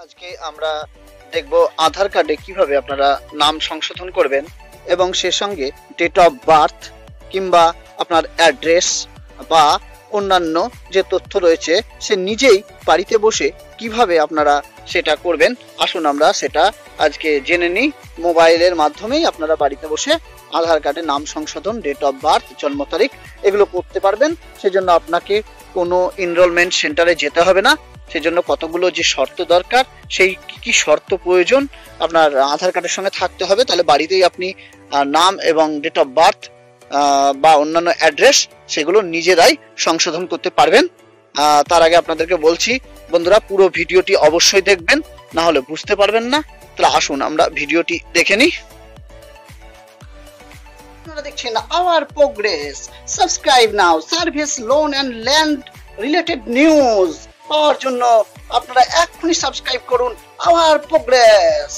আজকে আমরা দেখব আধার কার্ডে কিভাবে আপনারা নাম সংশোধন করবেন এবং সে সঙ্গে ডেট অফ বার্থ কিংবা আপনার অ্যাড্রেস বা অন্যান্য যে তথ্য রয়েছে সে নিজেই বাড়িতে বসে কিভাবে আপনারা সেটা করবেন। আসুন আমরা সেটা আজকে জেনে নিই। মোবাইলের মাধ্যমেই আপনারা বাড়িতে বসে আধার কার্ডে নাম সংশোধন, ডেট অফ বার্থ, জন্ম তারিখ এগুলো করতে পারবেন। সেজন্য আপনাকে কোনো এনরোলমেন্ট সেন্টারে যেতে হবে না। সেজন্য কতগুলো যে শর্ত দরকার, সেই কি শর্ত প্রয়োজন আপনার আধার কার্ডের সঙ্গে থাকতে হবে, তাহলে বাড়িতেই আপনি নাম এবং ডেট অফ বার্থ বা অন্যান্য অ্যাড্রেস সেগুলো নিজেরাই সংশোধন করতে পারবেন। তার আগে আপনাদেরকে বলছি বন্ধুরা, পুরো ভিডিওটি অবশ্যই দেখবেন, না হলে বুঝতে পারবেন না। তাহলে আসুন আমরা ভিডিওটি দেখে নিই। আপনারা দেখছেন our progress. Subscribe now. Service, loan and land related news পাওয়ার জন্য আপনারা এখনই সাবস্ক্রাইব করুন our progress.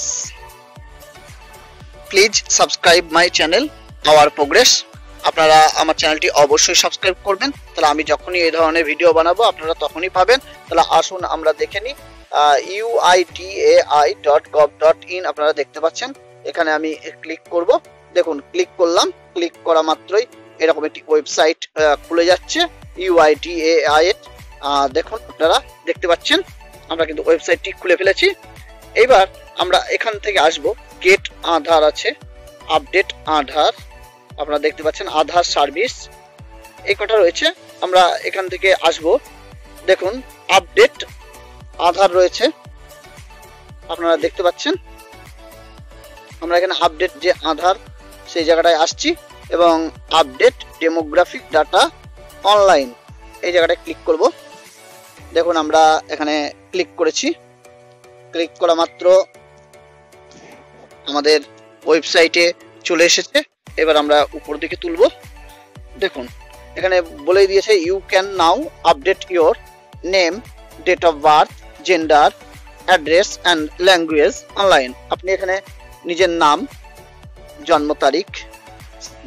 Please subscribe my channel our progress. আপনারা আমার চ্যানেলটি অবশ্যই সাবস্ক্রাইব করবেন, তাহলে আমি যখনই এই ধরনের ভিডিও বানাবো আপনারা তখনই পাবেন। তাহলে আসুন আমরা দেখে নিই। uitai.gov.in আপনারা দেখতে পাচ্ছেন, এখানে আমি ক্লিক করব। দেখুন, ক্লিক করলাম। ক্লিক করা মাত্রই এরকম একটি ওয়েবসাইট খুলে যাচ্ছে UITAI। দেখুন আপনারা দেখতে পাচ্ছেন, আমরা কিন্তু ওয়েবসাইটটি খুলে ফেলেছি। এবার আমরা এখান থেকে আসব, গেট আধার আছে, আপডেট আধার, আপনারা দেখতে পাচ্ছেন আধার সার্ভিস, এই কটা রয়েছে। আমরা এখান থেকে আসব। দেখুন আপডেট আধার রয়েছে, আপনারা দেখতে পাচ্ছেন। আমরা এখানে আপডেট যে আধার সেই জায়গাটায় আসছি এবং আপডেট ডেমোগ্রাফিক ডাটা অনলাইন এই জায়গাটায় ক্লিক করব। দেখুন আমরা এখানে ক্লিক করেছি। ক্লিক করা মাত্র আমাদের ওয়েবসাইটে চলে এসেছে। এবার আমরা উপর দিকে তুলব। দেখুন এখানে বলে দিয়েছে you can now update your name, date of birth, gender, address and language online. আপনি এখানে নিজের নাম, জন্ম তারিখ,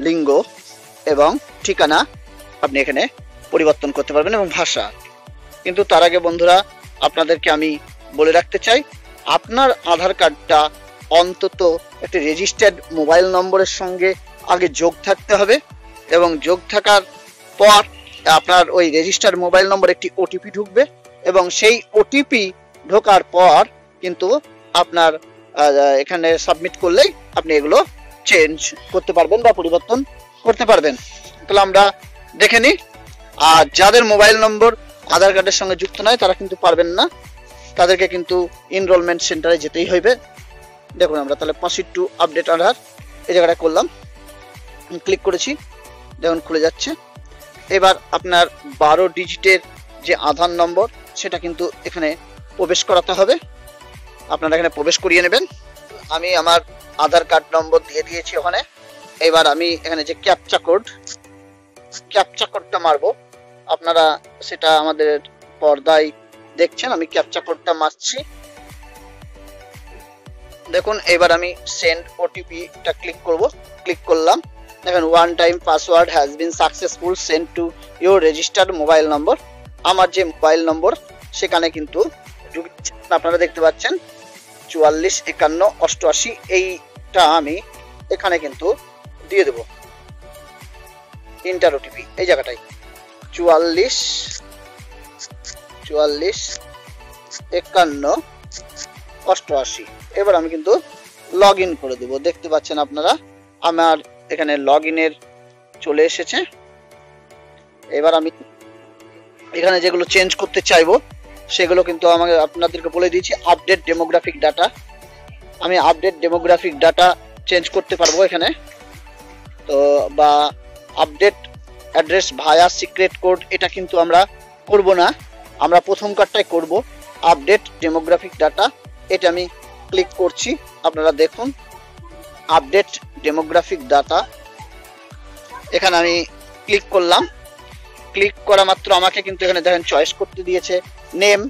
লিঙ্গ এবং ঠিকানা আপনি এখানে পরিবর্তন করতে পারবেন এবং ভাষা। কিন্তু তার আগে বন্ধুরা আপনাদেরকে আমি বলে রাখতে চাই, আপনার আধার কার্ডটা অন্তত একটি রেজিস্টার্ড মোবাইল নম্বরের সঙ্গে আগে যোগ থাকতে হবে এবং যোগ থাকার পর আপনার ওই রেজিস্টার্ড মোবাইল নম্বর একটি ওটিপি ঢুকবে এবং সেই ওটিপি ঢোকার পর কিন্তু আপনার এখানে সাবমিট করলেই আপনি এগুলো চেঞ্জ করতে পারবেন বা পরিবর্তন করতে পারবেন। তাহলে আমরা দেখে নিই। আর যাদের মোবাইল নম্বর আধার কার্ডের সঙ্গে যুক্ত নয় তারা কিন্তু পারবেন না, তাদেরকে কিন্তু এনরোলমেন্ট সেন্টারে যেতেই হইবে। দেখুন আমরা তাহলে প্রসিড টু আপডেট আধার এই জায়গাটা করলাম, ক্লিক করেছি, দেখুন খুলে যাচ্ছে। এবার আপনার 12 ডিজিটের যে আধার নম্বর সেটা কিন্তু এখানে প্রবেশ করাতে হবে, আপনারা এখানে প্রবেশ করিয়ে নেবেন। আমি আমার আধার কার্ড নম্বর দিয়ে দিয়েছি ওখানে। এবার আমি এখানে যে ক্যাপচা কোডটা মারবো, আপনারা সেটা আমাদের পর্দায় দেখছেন। আমি ক্যাপচা কোডটা মারছি। দেখুন এবার আমি সেন্ড ওটিপিটা ক্লিক করব। ক্লিক করলাম। দেখেন one time password has been successful send to your registered mobile নম্বর। আমার যে মোবাইল নম্বর সেখানে কিন্তু আপনারা দেখতে পাচ্ছেন 44 51 88, এইটা আমি এখানে কিন্তু দিয়ে দেব ইন্টার ওটিপি এই জায়গাটায় 44 51 88। এবার আমি কিন্তু লগ ইন করে দেবো। দেখতে পাচ্ছেন আপনারা আমার এখানে লগ ইনের চলে এসেছে। এবার আমি এখানে যেগুলো চেঞ্জ করতে চাইবো সেগুলো কিন্তু আমাকে আপনাদেরকে বলে দিয়েছি। আপডেট ডেমোগ্রাফিক ডাটা, আমি আপডেট ডেমোগ্রাফিক ডাটা চেঞ্জ করতে পারবো এখানে। তো বা আপডেট অ্যাড্রেস ভায়া সিক্রেট কোড, এটা কিন্তু আমরা করব না, আমরা প্রথম কার্ডটাই করব আপডেট ডেমোগ্রাফিক ডাটা। এটা আমি ক্লিক করছি। আপনারা দেখুন আপডেট ডেমোগ্রাফিক ডাটা, এখানে আমি ক্লিক করলাম। ক্লিক করা মাত্র আমাকে কিন্তু এখানে দেখেন চয়েস করতে দিয়েছে নেম।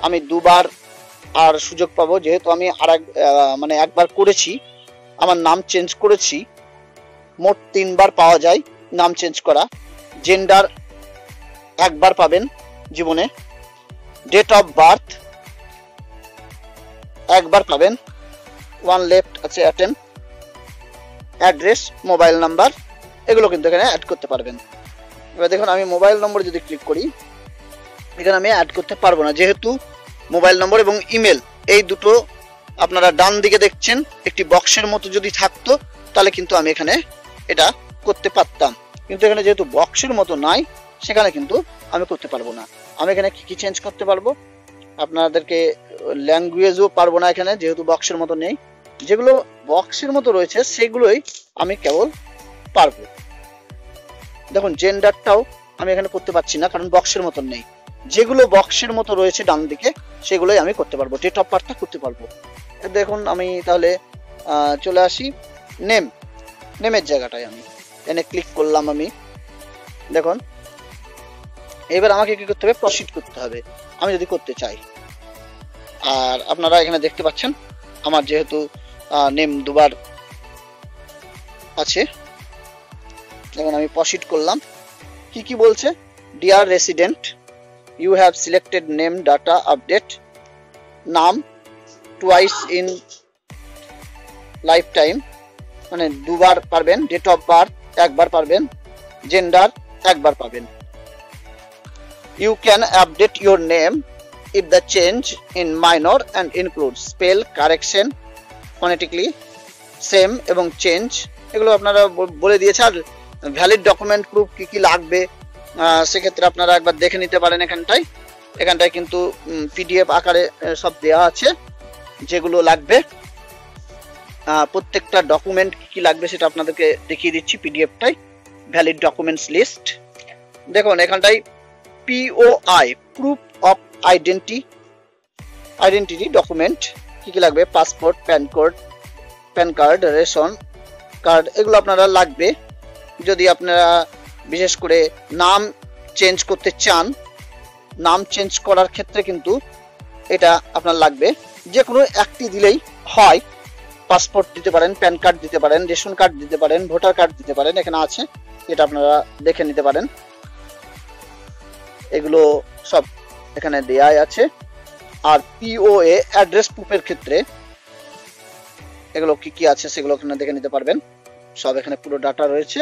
আমি দুবার আর সুযোগ পাবো, যেহেতু আমি একবার করেছি, আমার নাম চেঞ্জ করেছি। মোট 3 বার পাওয়া যায় নাম চেঞ্জ করা। জেন্ডার একবার পাবেন জীবনে। ডেট অফ বার্থ একবার পাবেন, ওয়ান লেফট আছে অ্যাটেম্প, অ্যাড্রেস, মোবাইল নাম্বার, এগুলো কিন্তু এখানে অ্যাড করতে পারবেন। এবার দেখুন আমি মোবাইল নম্বর যদি ক্লিক করি, এখানে আমি অ্যাড করতে পারবো না, যেহেতু মোবাইল নম্বর এবং ইমেল এই দুটো আপনারা ডান দিকে দেখছেন একটি বক্সের মতো যদি থাকতো তাহলে কিন্তু আমি এখানে এটা করতে পারতাম, কিন্তু এখানে যেহেতু বক্সের মতো নাই সেখানে কিন্তু আমি করতে পারবো না। আমি এখানে কি চেঞ্জ করতে পারবো, আপনাদেরকে ল্যাঙ্গুয়েজও পারবো না এখানে যেহেতু বক্সের মতো নেই, যেগুলো বক্সের মতো রয়েছে সেগুলোই আমি কেবল পারবো। দেখুন জেন্ডারটাও আমি এখানে করতে পারছি না কারণ বক্সের মতন নেই, যেগুলো বক্সের মতো রয়েছে ডান দিকে সেগুলোই আমি করতে পারবো, ডেট অফ বার্থটা করতে পারবো। দেখুন আমি তাহলে চলে আসি নেমের জায়গাটায়, আমি এখানে ক্লিক করলাম। আমি দেখুন এবার আমাকে কি করতে হবে, প্রসিড করতে হবে আমি যদি করতে চাই। আর আপনারা এখানে দেখতে পাচ্ছেন আমার যেহেতু নেম দুবার আছে, দেখুন আমি প্রসিড করলাম। কি বলছে, dear resident you have selected name data update, নাম টুয়াইস ইন লাইফ টাইম, মানে দুবার পারবেন, ডেট অফ বার্থ একবার পারবেন, জেন্ডার একবার পাবেন। You can update your name if the change in minor and includes spell correction phonetically same এবং change, এগুলো আপনারা বলে দিয়েছে। আর ভ্যালিড ডকুমেন্ট প্রুফ কি লাগবে সেক্ষেত্রে আপনারা একবার দেখে নিতে পারেন। এখানটায় কিন্তু পিডিএফ আকারে সব দেওয়া আছে যেগুলো লাগবে, প্রত্যেকটা ডকুমেন্ট কি লাগবে সেটা আপনাদেরকে দেখিয়ে দিচ্ছি পিডিএফটাই, ভ্যালিড ডকুমেন্টস লিস্ট। দেখুন এখানটায় POI proof of identity document কি লাগবে, passport, pan card, ration card, এগুলো আপনারা লাগবে। যদি আপনারা বিশেষ করে নাম চেঞ্জ করতে চান, নাম চেঞ্জ করার ক্ষেত্রে কিন্তু এটা আপনার লাগবে, যে কোনো একটি দিলেই হয়। পাসপোর্ট দিতে পারেন, প্যান কার্ড দিতে পারেন, রেশন কার্ড দিতে পারেন, ভোটার কার্ড দিতে পারেন, এখানে আছে, এটা আপনারা দেখে নিতে পারেন। এগুলো সব এখানে দেয়াই আছে। আর POA অ্যাড্রেস প্রুফের ক্ষেত্রে এগুলো কি আছে সেগুলো এখানে দেখে নিতে পারবেন, সব এখানে পুরো ডাটা রয়েছে।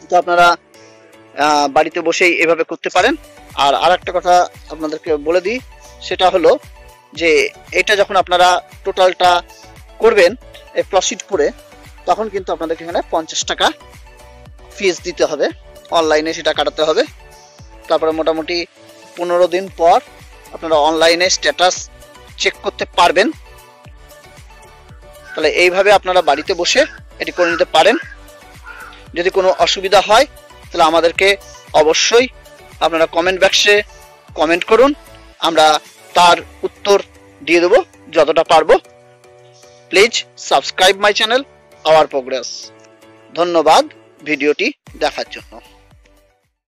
তো আপনারা বাড়িতে বসেই এভাবে করতে পারেন। আর আরেকটা কথা আপনাদেরকে বলে দিই, সেটা হলো যে এটা যখন আপনারা টোটালটা করবেন প্রসিড করে, তখন কিন্তু আপনাদেরকে এখানে 50 টাকা ফিস দিতে হবে, অনলাইনে সেটা কাটাতে হবে। তারপরে মোটামুটি 15 দিন পর আপনারা অনলাইনে স্ট্যাটাস চেক করতে পারবেন। তাহলে এইভাবে আপনারা বাড়িতে বসে এটি করে নিতে পারেন। যদি কোনো অসুবিধা হয় তাহলে আমাদেরকে অবশ্যই আপনারা কমেন্ট বক্সে কমেন্ট করুন, আমরা তার উত্তর দিয়ে দেবো যতটা পারবো। Please subscribe my channel our progress. ধন্যবাদ ভিডিওটি দেখার জন্য।